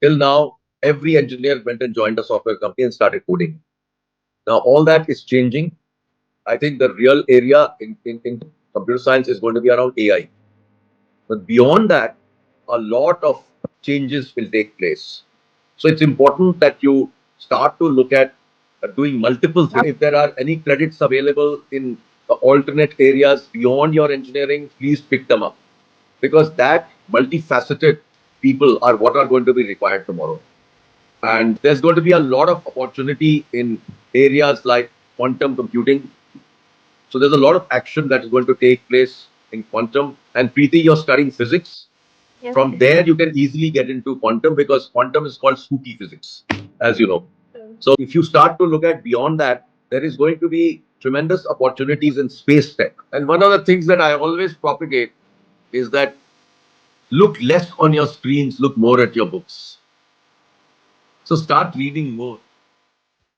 Till now, every engineer went and joined a software company and started coding. Now, all that is changing. I think the real area in computer science is going to be around AI. But beyond that, a lot of changes will take place. So it's important that you start to look at doing multiple things. If there are any credits available in the alternate areas beyond your engineering, please pick them up because that multifaceted people are what are going to be required tomorrow. And there's going to be a lot of opportunity in areas like quantum computing. So there's a lot of action that is going to take place in quantum. And Preeti, you're studying physics. Yes, From there, you can easily get into quantum because quantum is called spooky physics, as you know. So if you start to look at beyond that, there is going to be tremendous opportunities in space tech. And one of the things that I always propagate is that look less on your screens, look more at your books. So start reading more.